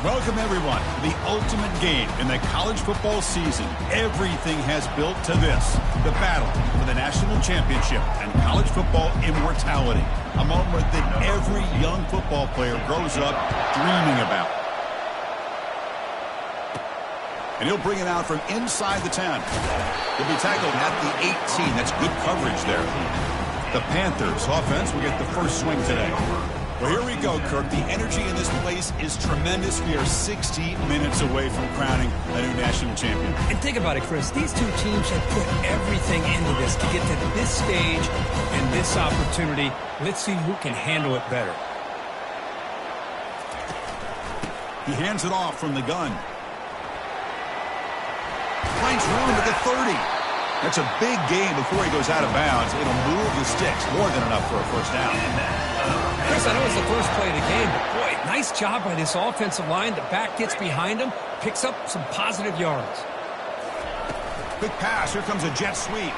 Welcome, everyone, to the ultimate game in the college football season. Everything has built to this, the battle for the national championship and college football immortality, a moment that every young football player grows up dreaming about. And he'll bring it out from inside the 10. He'll be tackled at the 18. That's good coverage there. The Panthers offense will get the first swing today. Well, here we go, Kirk. The energy in this place is tremendous. We are 60 minutes away from crowning a new national champion. And think about it, Chris. These two teams have put everything into this to get to this stage and this opportunity. Let's see who can handle it better. He hands it off from the gun. Finds room at the 30. That's a big gain before he goes out of bounds. It'll move the sticks. More than enough for a first down. Chris, I know it's the first play of the game, but boy, nice job by this offensive line. The back gets behind him, picks up some positive yards. Quick pass. Here comes a jet sweep.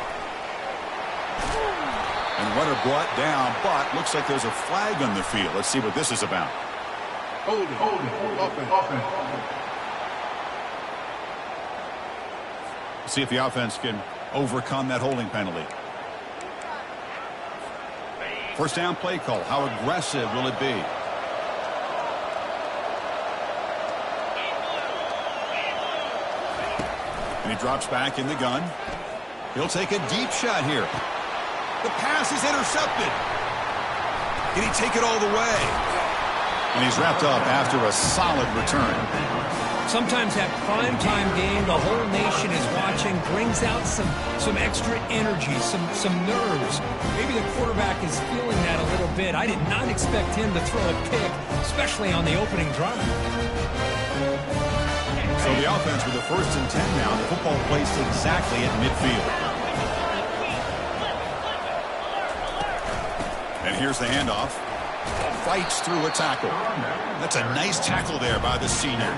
And runner brought down, but looks like there's a flag on the field. Let's see what this is about. Hold it. Offense. See if the offense can overcome that holding penalty. First down play call. How aggressive will it be? And he drops back in the gun. He'll take a deep shot here. The pass is intercepted. Can he take it all the way? And he's wrapped up after a solid return. Sometimes that primetime game, the whole nation is watching, brings out some extra energy, some nerves. Maybe the quarterback is feeling that a little bit. I did not expect him to throw a pick, especially on the opening drive. So the offense with the 1st and 10 now. The football placed exactly at midfield. And here's the handoff. Fights through a tackle. That's a nice tackle there by the senior.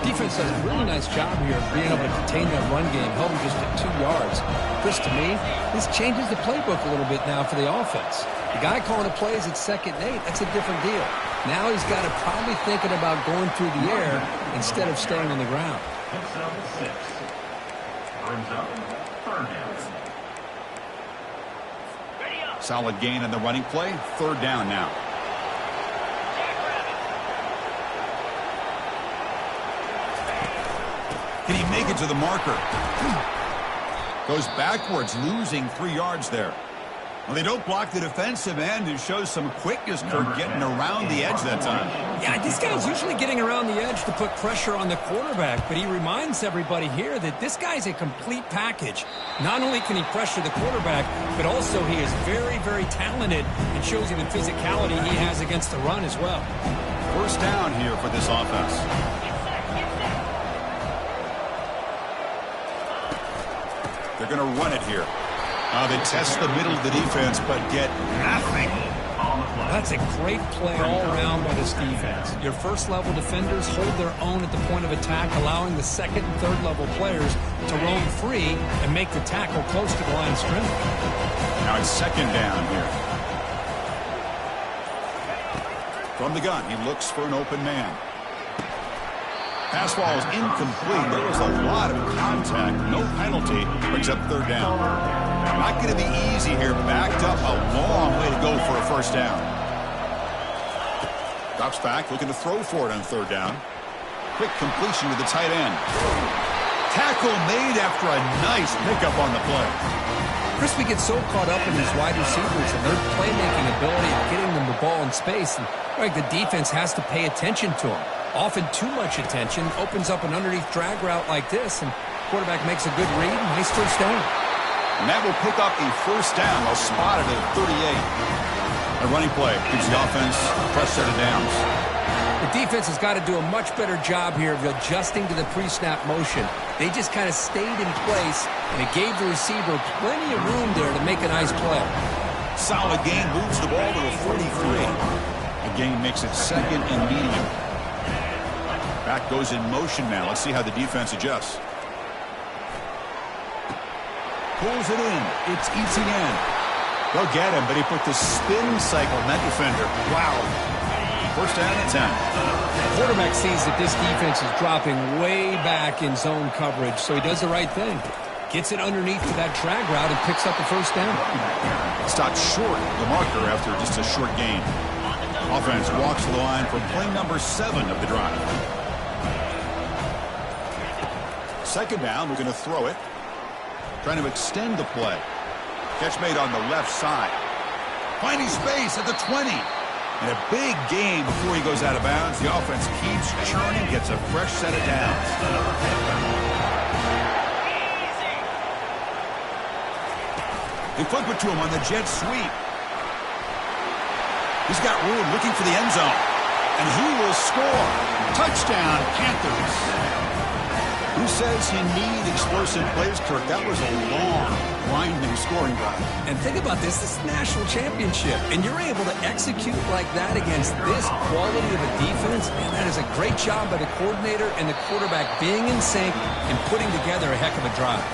Defense does a really nice job here of being able to contain that run game, held him just at 2 yards. Chris, to me, this changes the playbook a little bit now for the offense. The guy calling the plays at 2nd and 8, that's a different deal. Now he's got to probably thinking about going through the air instead of staying on the ground. Solid gain on the running play. 3rd down now. Can he make it to the marker? Goes backwards, losing 3 yards there. Well, they don't block the defensive end. It shows some quickness, Kirk, getting around the edge that time. Yeah, this guy's usually getting around the edge to put pressure on the quarterback, but he reminds everybody here that this guy's a complete package. Not only can he pressure the quarterback, but also he is very, very talented and shows you the physicality he has against the run as well. First down here for this offense. They're going to run it here. They test the middle of the defense, but get nothing. That's a great play all around by this defense. Your first-level defenders hold their own at the point of attack, allowing the 2nd and 3rd-level players to roam free and make the tackle close to the line of scrimmage. Now it's 2nd down here. From the gun, he looks for an open man. Pass ball is incomplete. There was a lot of contact. No penalty. Brings up 3rd down. Not going to be easy here. Backed up a long way to go for a first down. Drops back, looking to throw for it on 3rd down. Quick completion with the tight end. Tackle made after a nice pickup on the play. Chris, we get so caught up in these wide receivers and their playmaking ability of getting them the ball in space. And the defense has to pay attention to them. Often too much attention opens up an underneath drag route like this, and quarterback makes a good read. Nice first down. And that will pick up a first down. They'll spot it at 38. A running play gives the offense a fresh set of downs. The defense has got to do a much better job here of adjusting to the pre-snap motion. They just kind of stayed in place, and it gave the receiver plenty of room there to make a nice play. Solid gain, moves the ball to the 43. The gain makes it 2nd and medium. Back goes in motion now. Let's see how the defense adjusts. Pulls it in. It's Etienne. They'll get him, but he put the spin cycle on that defender. Wow. First down and 10. The quarterback sees that this defense is dropping way back in zone coverage, so he does the right thing. Gets it underneath to that drag route and picks up the first down. Stopped short of the marker after just a short gain. Offense walks to the line for play number 7 of the drive. Second down, we're going to throw it. Trying to extend the play. Catch made on the left side. Finding space at the 20. And a big gain before he goes out of bounds. The offense keeps churning, gets a fresh set of downs. They flip it to him on the jet sweep. He's got room looking for the end zone. And he will score. Touchdown, Panthers. Who says you need explosive plays, Kirk? That was a long, grinding scoring drive. And think about this. This is a national championship. And you're able to execute like that against this quality of a defense. And that is a great job by the coordinator and the quarterback being in sync and putting together a heck of a drive.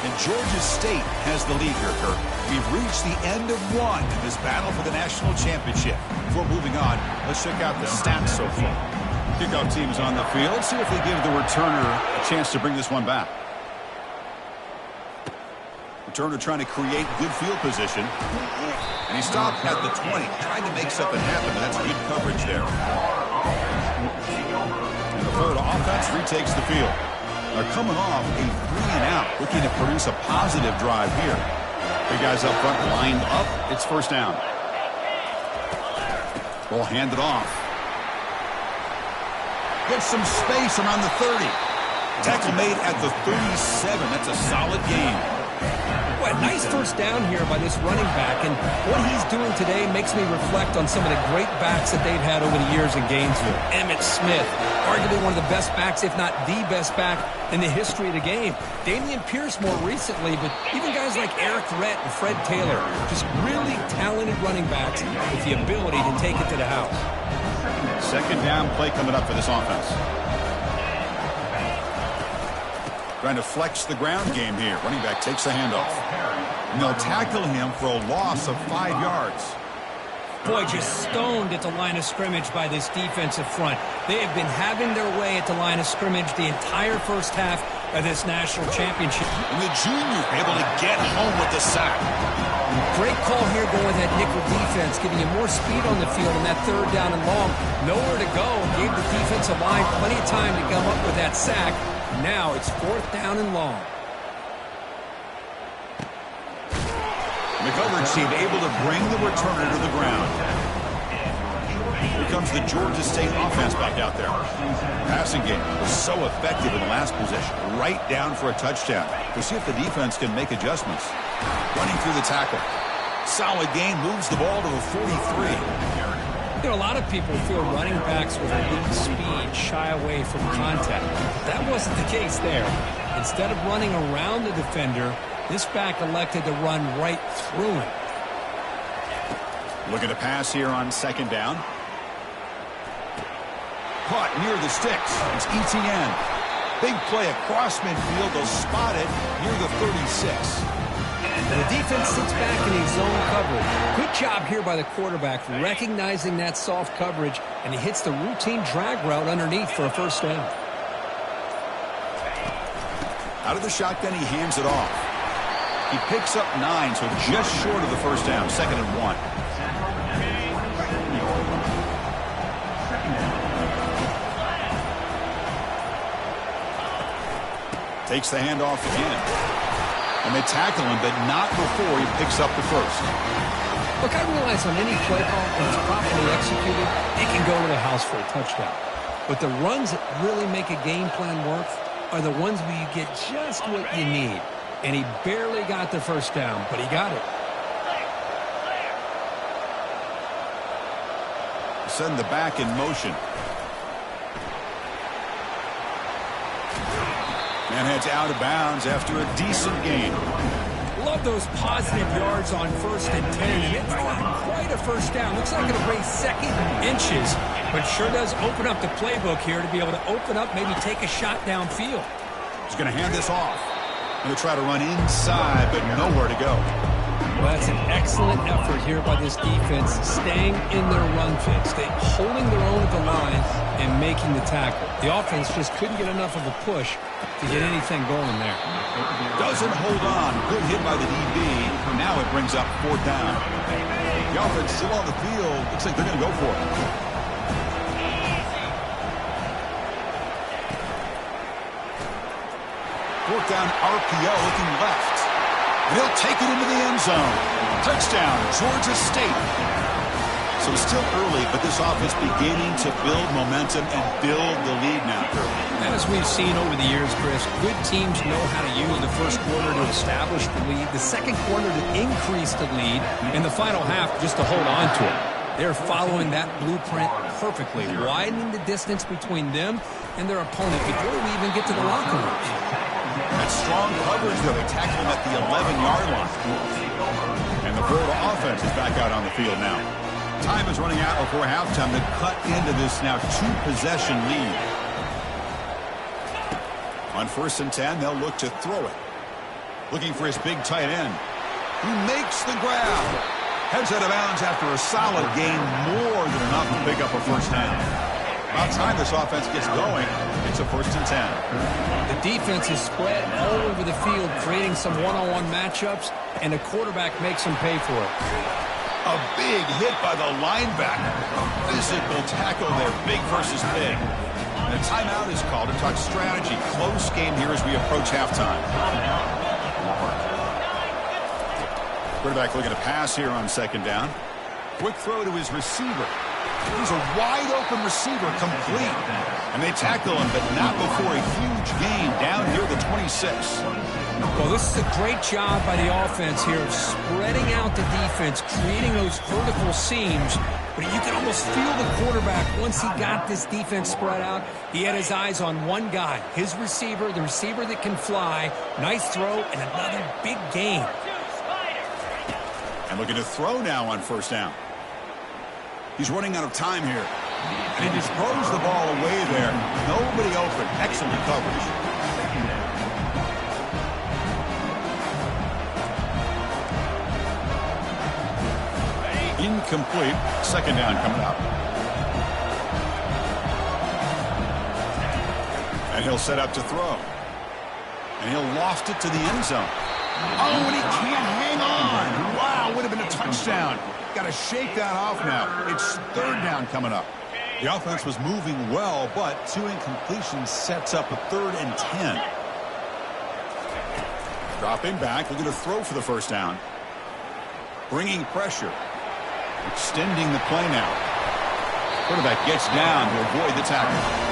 And Georgia State has the lead here, Kirk. We've reached the end of one in this battle for the national championship. Before moving on, let's check out the stats so far. Kickoff team's on the field. See if they give the returner a chance to bring this one back. Returner trying to create good field position. And he stopped at the 20, trying to make something happen, but that's good coverage there. And the Florida offense retakes the field. They're coming off a 3-and-out, looking to produce a positive drive here. Big guys up front lined up. It's first down. Ball handed off. Gets some space around the 30. Tackle made at the 37. That's a solid gain. Well, nice first down here by this running back, and what he's doing today makes me reflect on some of the great backs that they've had over the years in Gainesville. Emmitt Smith, arguably one of the best backs, if not the best back in the history of the game. Dameon Pierce more recently, but even guys like Eric Rhett and Fred Taylor, just really talented running backs with the ability to take it to the house. Second down play coming up for this offense. Trying to flex the ground game here. Running back takes the handoff. And they'll tackle him for a loss of 5 yards. Boy, just stoned at the line of scrimmage by this defensive front. They have been having their way at the line of scrimmage the entire first half of this national championship. And the junior able to get home with the sack. Great call here going with that nickel defense, giving you more speed on the field on that third down and long. Nowhere to go. Gave the defensive line plenty of time to come up with that sack. Now it's fourth down and long. The coverage team able to bring the returner to the ground. Here comes the Georgia State offense back out there. Passing game was so effective in the last possession. Right down for a touchdown. We'll see if the defense can make adjustments. Running through the tackle. Solid gain, moves the ball to the 43. You know, a lot of people feel running backs with elite speed shy away from contact. That wasn't the case there. Instead of running around the defender, this back elected to run right through him. Looking to pass here on second down. Caught near the sticks. It's Etienne. Big play across midfield. They'll spot it near the 36. And the defense sits back in a zone coverage. Good job here by the quarterback recognizing that soft coverage, and he hits the routine drag route underneath for a first down. Out of the shotgun, he hands it off. He picks up 9, so just short of the first down. Second and 1. Takes the handoff again. And they tackle him, but not before he picks up the first. Look, I realize on any play call, when it's properly executed, it can go to the house for a touchdown. But the runs that really make a game plan work are the ones where you get just what you need. And he barely got the first down, but he got it. Send the back in motion. And heads out of bounds after a decent gain. Love those positive yards on 1st and 10. And it's not quite a first down. Looks like it'll raise second inches. But sure does open up the playbook here to be able to open up, maybe take a shot downfield. He's going to hand this off. Going to try to run inside, but nowhere to go. Well, that's an excellent effort here by this defense, staying in their run fix, holding their own at the line and making the tackle. The offense just couldn't get enough of a push to get anything going there. Doesn't hold on. Good hit by the DB. Now it brings up 4th down. The offense still on the field. Looks like they're going to go for it. Fourth down RPO looking left. And he'll take it into the end zone. Touchdown, Georgia State. So it's still early, but this offense beginning to build momentum and build the lead now. And as we've seen over the years, Chris, good teams know how to use the first quarter to establish the lead, the second quarter to increase the lead, and the final half just to hold on to it. They're following that blueprint perfectly, widening the distance between them and their opponent before we even get to the locker rooms. That strong coverage, though. They tackle him at the 11-yard line. And the Florida offense is back out on the field now. Time is running out before halftime to cut into this now 2-possession lead. On 1st and 10, they'll look to throw it. Looking for his big tight end. He makes the grab. Heads out of bounds after a solid gain, more than enough to pick up a first down. About time this offense gets going. It's a 1st and 10. The defense is spread all over the field, creating some one-on-one matchups, and the quarterback makes them pay for it. A big hit by the linebacker. Physical tackle there, big versus big. And a timeout is called to talk strategy. Close game here as we approach halftime. Quarterback looking to pass here on 2nd down. Quick throw to his receiver. He's a wide-open receiver, complete. And they tackle him, but not before a huge gain down here at the 26. Well, this is a great job by the offense here of spreading out the defense, creating those vertical seams. But you can almost feel the quarterback, once he got this defense spread out, he had his eyes on one guy, his receiver, the receiver that can fly. Nice throw and another big gain. And looking to throw now on 1st down. He's running out of time here. And he just throws the ball away there. Nobody open. Excellent coverage. Incomplete. 2nd down coming up. And he'll set up to throw. And he'll loft it to the end zone. Oh, and he can't hang on. Wow, would have been a touchdown. Got to shake that off now. It's 3rd down coming up. The offense was moving well, but 2 incompletions sets up a 3rd and 10. Dropping back, looking to throw for the first down. Bringing pressure. Extending the play now. Quarterback gets down to avoid the tackle.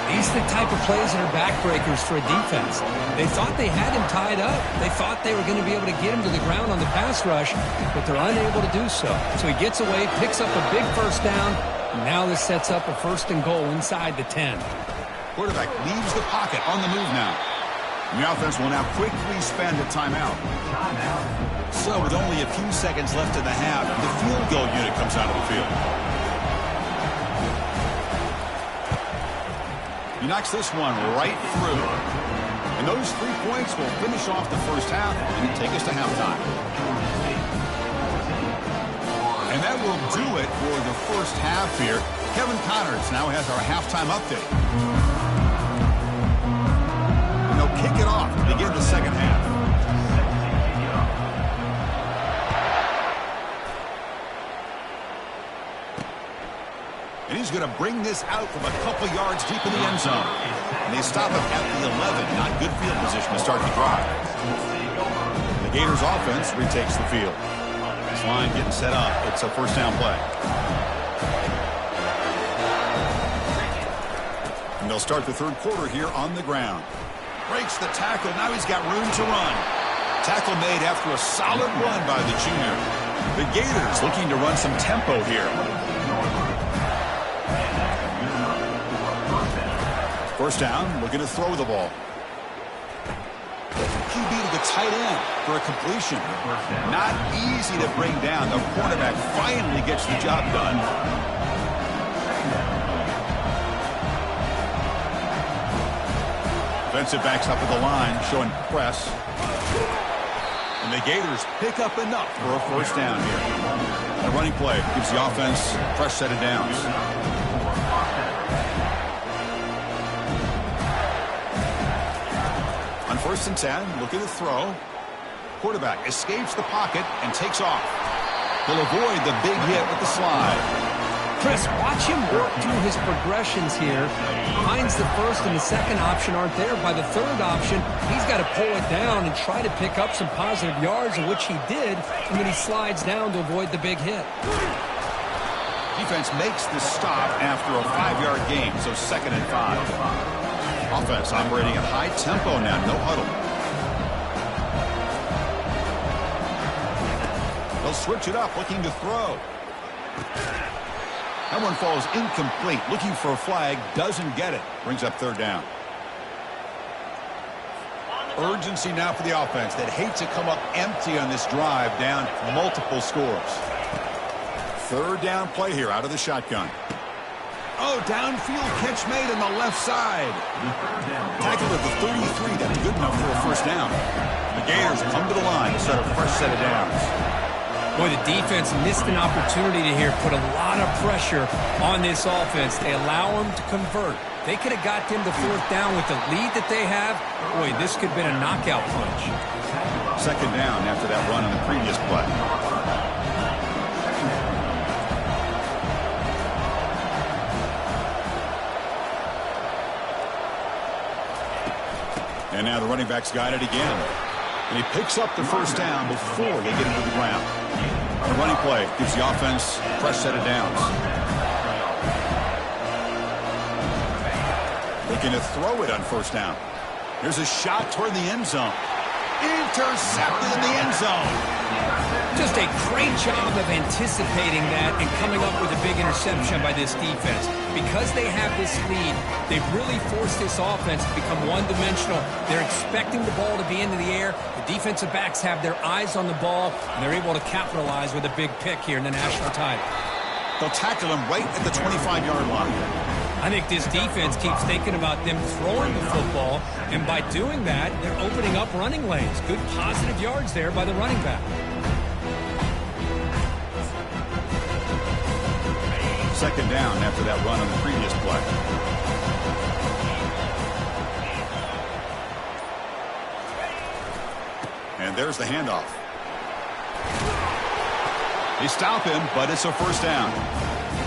These are the type of plays that are backbreakers for a defense. They thought they had him tied up. They thought they were going to be able to get him to the ground on the pass rush, but they're unable to do so. So he gets away, picks up a big first down, and now this sets up a 1st and goal inside the 10. Quarterback leaves the pocket on the move now. And the offense will now quickly spend a timeout. So with only a few seconds left in the half, the field goal unit comes out of the field. He knocks this one right through. And those 3 points will finish off the first half and take us to halftime. And that will do it for the first half here. Kevin Connors now has our halftime update. And they'll kick it off to begin the second half. And he's going to bring this out from a couple yards deep in the end zone. And they stop him at the 11. Not good field position to start the drive. The Gators offense retakes the field. This line getting set up. It's a 1st down play. And they'll start the 3rd quarter here on the ground. Breaks the tackle. Now he's got room to run. Tackle made after a solid run by the junior. The Gators looking to run some tempo here. 1st down, looking to throw the ball. QB to the tight end for a completion. Not easy to bring down. The quarterback finally gets the job done. Defensive backs up at the line, showing press. And the Gators pick up enough for a first down here. The running play gives the offense a fresh set of downs. On 1st and 10, looking to throw. Quarterback escapes the pocket and takes off. He'll avoid the big hit with the slide. Chris, watch him work through his progressions here. Finds the first and the second option aren't there. By the third option, he's got to pull it down and try to pick up some positive yards, in which he did, and then he slides down to avoid the big hit. Defense makes the stop after a 5-yard gain, so 2nd and 5. Offense operating at high tempo now, no huddle. They'll switch it up, looking to throw. That one falls incomplete. Looking for a flag, doesn't get it. Brings up 3rd down. Urgency now for the offense that hates to come up empty on this drive, down multiple scores. 3rd down play here out of the shotgun. Oh, downfield catch made on the left side. Tackled at the 33. That's good enough for a first down. The Gators come to the line to start a fresh set of downs. Boy, the defense missed an opportunity to here put a lot of pressure on this offense. They allow them to convert. They could have got them to 4th down with the lead that they have. Boy, this could have been a knockout punch. 2nd down after that run on the previous play. And now the running back's got it again. And he picks up the first down before they get into the ground. The running play gives the offense a fresh set of downs. Looking to throw it on 1st down. There's a shot toward the end zone. Intercepted in the end zone. Just a great job of anticipating that and coming up with a big interception by this defense. Because they have this lead, they've really forced this offense to become one-dimensional. They're expecting the ball to be into the air. The defensive backs have their eyes on the ball, and they're able to capitalize with a big pick here in the national title. They'll tackle him right at the 25-yard line. I think this defense keeps thinking about them throwing the football, and by doing that, they're opening up running lanes. Good positive yards there by the running back. 2nd down after that run on the previous play. And there's the handoff. They stop him, but it's a first down.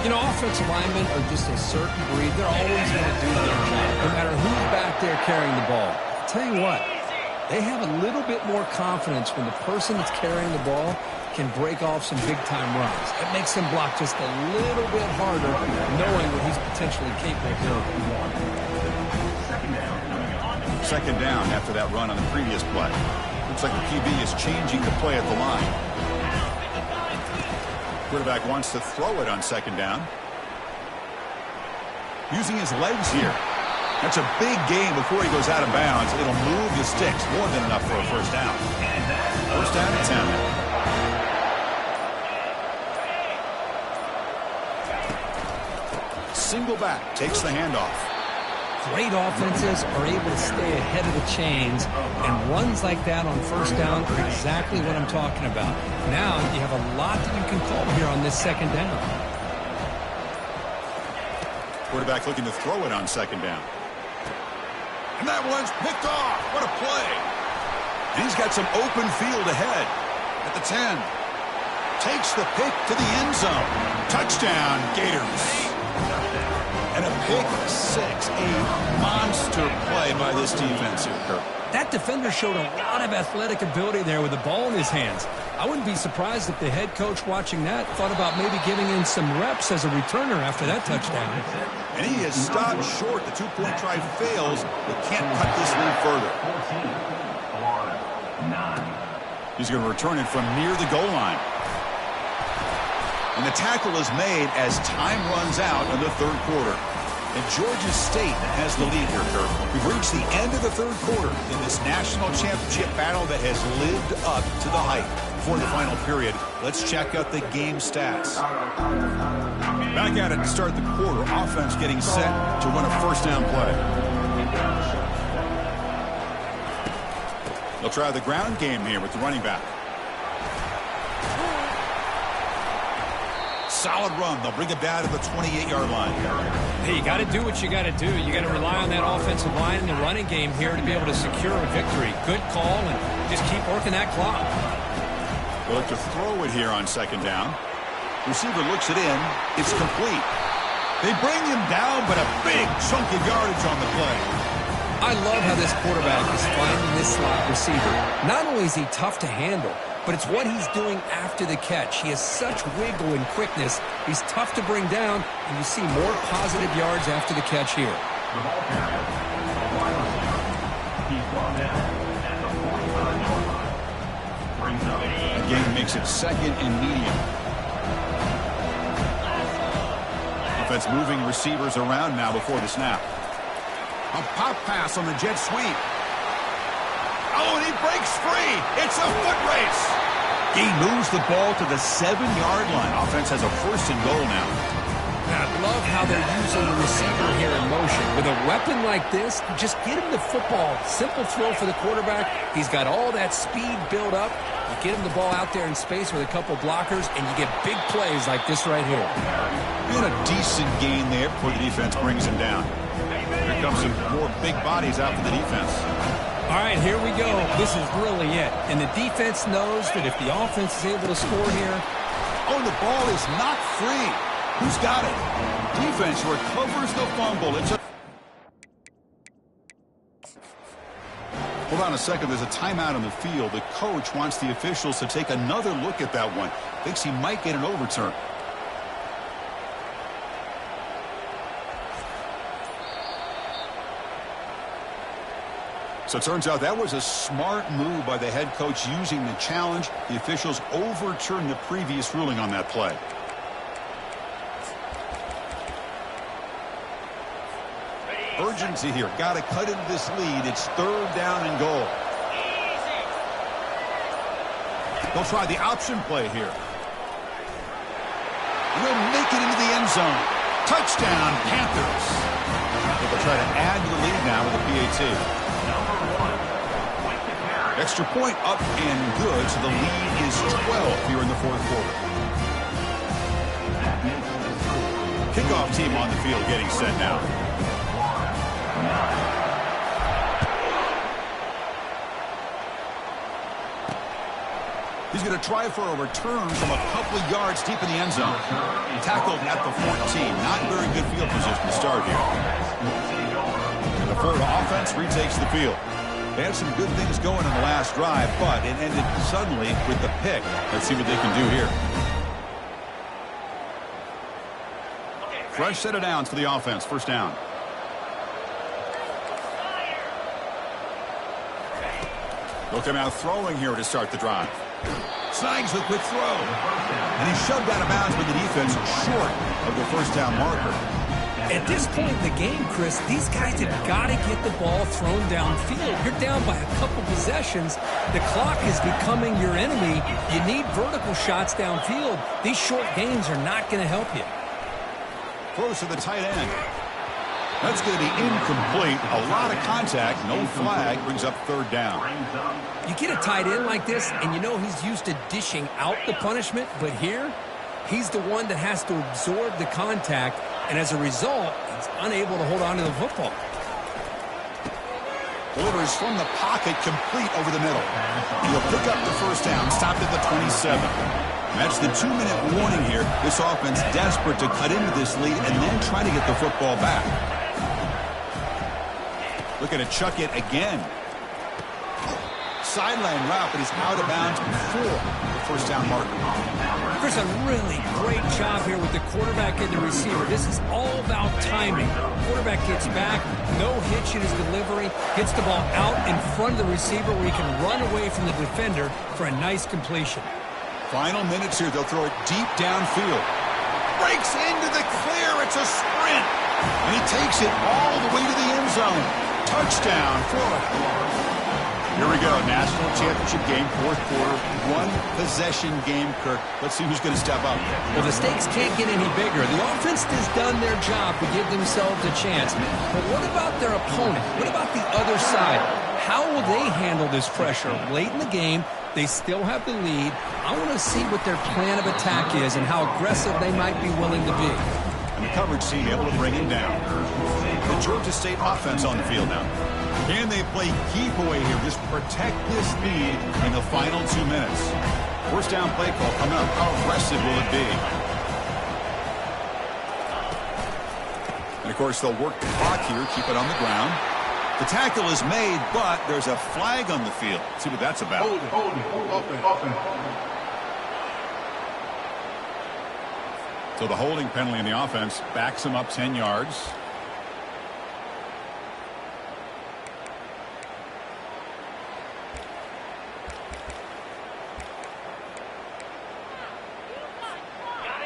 You know, offensive linemen are just a certain breed. They're always going to do their job, no matter who's back there carrying the ball. I'll tell you what, they have a little bit more confidence when the person that's carrying the ball can break off some big-time runs. It makes him block just a little bit harder, knowing what he's potentially capable of doing. 2nd down after that run on the previous play. Looks like the QB is changing the play at the line. Quarterback wants to throw it on 2nd down. Using his legs here. That's a big gain before he goes out of bounds. It'll move the sticks. More than enough for a first down. First down at 10. Single back takes the handoff. Great offenses are able to stay ahead of the chains, and runs like that on 1st down are exactly what I'm talking about. Now you have a lot that you can call here on this 2nd down. Quarterback looking to throw it on 2nd down. And that one's picked off. What a play. And he's got some open field ahead at the 10. Takes the pick to the end zone. Touchdown, Gators. And a pick 6, a monster play by this defense here, Kirk. That defender showed a lot of athletic ability there with the ball in his hands. I wouldn't be surprised if the head coach watching that thought about maybe giving him some reps as a returner after that touchdown. And he has stopped short. The two-point try fails, but can't cut this lead further. He's going to return it from near the goal line. And the tackle is made as time runs out in the 3rd quarter. And Georgia State has the lead here, Kirk. We've reached the end of the 3rd quarter in this national championship battle that has lived up to the hype. Before the final period, let's check out the game stats. Back at it to start the quarter. Offense getting set to run a first down play. They'll try the ground game here with the running back. Solid run. They'll bring it down to the 28-yard line. Hey, you got to do what you got to do. You got to rely on that offensive line and the running game here to be able to secure a victory. Good call, and just keep working that clock. They'll look to throw it here on second down. Receiver looks it in. It's complete. They bring him down, but a big chunk of yardage on the play. I love how this quarterback is finding this slot receiver. Not only is he tough to handle, but it's what he's doing after the catch. He has such wiggle and quickness. He's tough to bring down, and you see more positive yards after the catch here. Again, makes it second and medium. Offense moving receivers around now before the snap. A pop pass on the jet sweep. Oh, and he breaks free. It's a foot race. He moves the ball to the 7-yard line. Offense has a first and goal now. I love how they're using the receiver here in motion. With a weapon like this, just get him the football. Simple throw for the quarterback. He's got all that speed built up. You get him the ball out there in space with a couple blockers, and you get big plays like this right here. And a decent gain there before the defense brings him down. Here comes some more big bodies out for the defense. All right, here we go. This is really it. And the defense knows that if the offense is able to score here. Oh, the ball is not free. Who's got it? Defense recovers the fumble. Hold on a second. There's a timeout on the field. The coach wants the officials to take another look at that one. Thinks he might get an overturn. So it turns out that was a smart move by the head coach using the challenge. The officials overturned the previous ruling on that play. Urgency here. Got to cut into this lead. It's third down and goal. They'll try the option play here. Will make it into the end zone. Touchdown, Panthers. They'll try to add to the lead now with a PAT. Extra point up and good, so the lead is 12 here in the fourth quarter. Kickoff team on the field getting set now. He's going to try for a return from a couple of yards deep in the end zone. Tackled at the 14. Not very good field position to start here. And the Florida offense retakes the field. They had some good things going in the last drive, but it ended suddenly with the pick. Let's see what they can do here. Fresh set of downs for the offense. First down. They'll come out throwing here to start the drive. Snags the quick throw. And he shoved out of bounds with the defense short of the first down marker. At this point in the game, Chris, these guys have got to get the ball thrown downfield. You're down by a couple possessions. The clock is becoming your enemy. You need vertical shots downfield. These short gains are not going to help you. Close to the tight end. That's going to be incomplete. A lot of contact. No flag. Brings up third down. You get a tight end like this, and you know he's used to dishing out the punishment. But here, he's the one that has to absorb the contact. And as a result, he's unable to hold on to the football. Delivers from the pocket, complete over the middle. He'll pick up the first down, stopped at the 27. That's the 2-minute warning here. This offense desperate to cut into this lead and then try to get the football back. Looking to chuck it again. Sideline route, but he's out of bounds before the first down marker. There's a really great job here with the quarterback and the receiver. This is all about timing. Quarterback gets back, no hitch in his delivery, gets the ball out in front of the receiver where he can run away from the defender for a nice completion. Final minutes here. They'll throw it deep downfield. Breaks into the clear. It's a sprint. And he takes it all the way to the end zone. Touchdown, Florida. Here we go. National championship game, fourth quarter. One possession game, Kirk. Let's see who's going to step up. Well, the stakes can't get any bigger. The offense has done their job to give themselves a chance. But what about their opponent? What about the other side? how will they handle this pressure? Late in the game, they still have the lead. I want to see what their plan of attack is and how aggressive they might be willing to be. And the coverage team able to bring him down. The Georgia State offense on the field now. Can they play keep away here? Just protect this lead in the final 2 minutes. First down play call coming up. How aggressive will it be? And, of course, they'll work the clock here, keep it on the ground. The tackle is made, but there's a flag on the field. Let's see what that's about. Hold it. Offense. So the holding penalty in the offense backs him up 10 yards.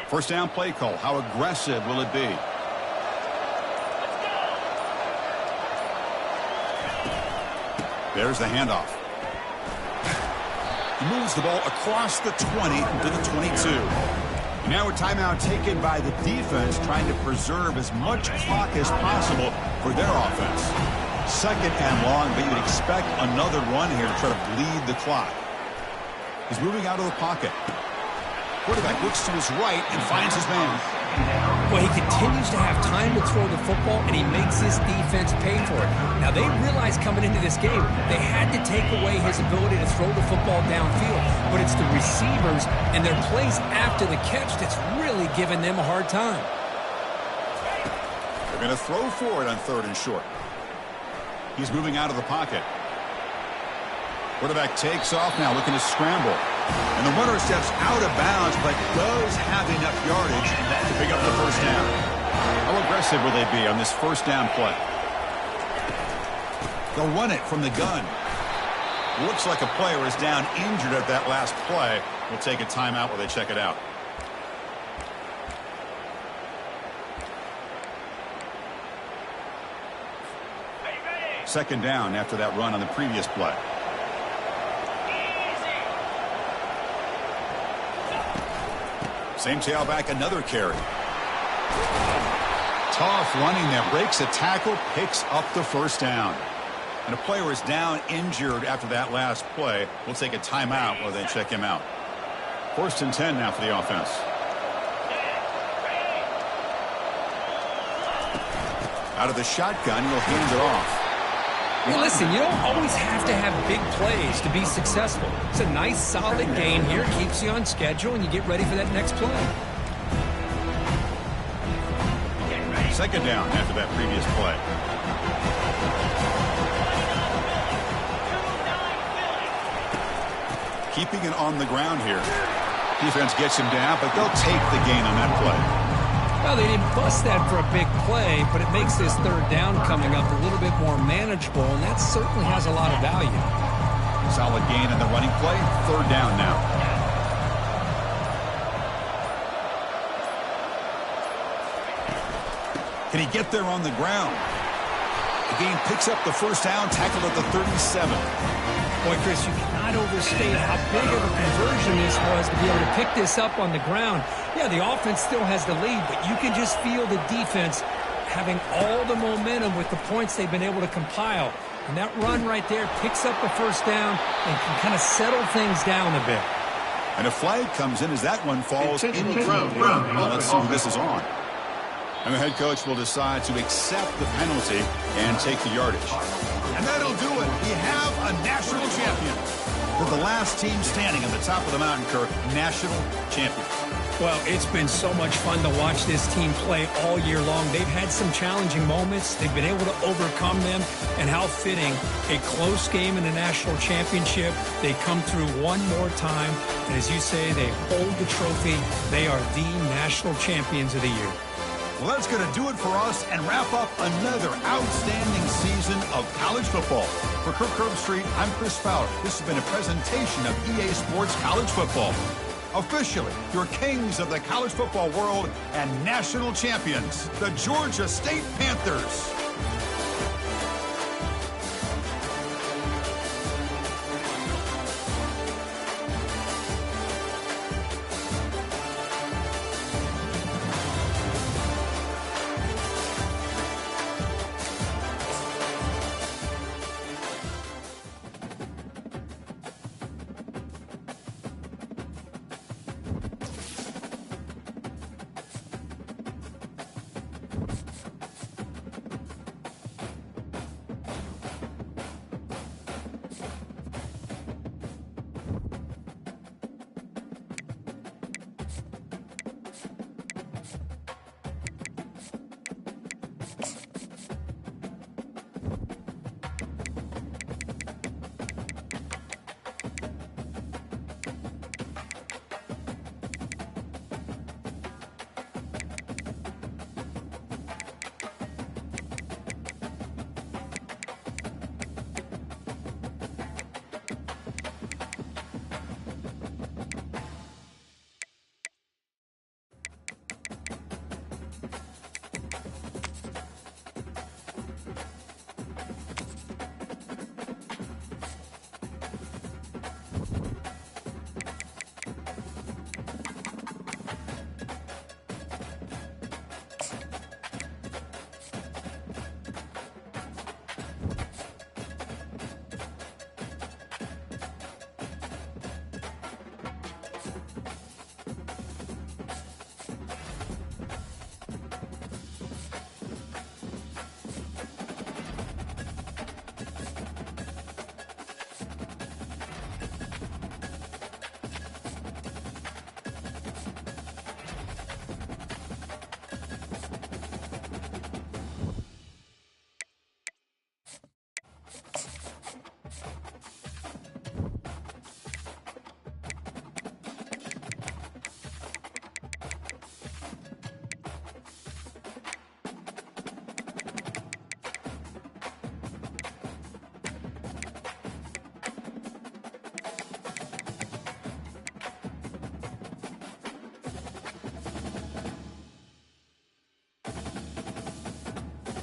First down play call. How aggressive will it be? There's the handoff. He moves the ball across the 20 to the 22. Now a timeout taken by the defense, trying to preserve as much clock as possible for their offense. Second and long, but you'd expect another run here to try to bleed the clock. He's moving out of the pocket. Quarterback looks to his right and finds his man. Well, he continues to have time to throw the football, and he makes his defense pay for it. Now, they realized coming into this game they had to take away his ability to throw the football downfield. But it's the receivers and their plays after the catch that's really giving them a hard time. They're going to throw for it on 3rd and short. He's moving out of the pocket. Quarterback takes off now, looking to scramble. And the runner steps out of bounds, but does have enough yardage to pick up the first down. How aggressive will they be on this first down play? They'll run it from the gun. Looks like a player is down injured at that last play. We'll take a timeout while they check it out. Second down after that run on the previous play. Same tailback, another carry. Tough running that breaks a tackle, picks up the first down. And a player is down injured after that last play. We'll take a timeout while they check him out. 1st and 10 now for the offense. Out of the shotgun, he'll hand it off. Well, listen, you don't always have to have big plays to be successful. It's a nice, solid game here. Keeps you on schedule, and you get ready for that next play. Second down after that previous play. Keeping it on the ground here. Defense gets him down, but they'll take the gain on that play. Well, they didn't bust that for a big play, but it makes this 3rd down coming up a little bit more manageable, and that certainly has a lot of value. Solid gain in the running play. 3rd down now. Can he get there on the ground? The game picks up the first down, tackled at the 37. Boy, Chris, you cannot overstate how big of a conversion this was to be able to pick this up on the ground. Yeah, the offense still has the lead, but you can just feel the defense having all the momentum with the points they've been able to compile. And that run right there picks up the first down and can kind of settle things down a bit. And a flag comes in as that one falls in the ground. Well, let's see who this is on. And the head coach will decide to accept the penalty and take the yardage. And that'll do it. We have a national champion. For the last team standing on the top of the mountain, Kirk, national champions. Well, it's been so much fun to watch this team play all year long. They've had some challenging moments. They've been able to overcome them. And how fitting, a close game in the national championship. They come through one more time. And as you say, they hold the trophy. They are the national champions of the year. Well, that's going to do it for us and wrap up another outstanding season of college football. For Kirk Herbstreit, I'm Chris Fowler. This has been a presentation of EA Sports College Football. Officially, your kings of the college football world and national champions, the Georgia State Panthers.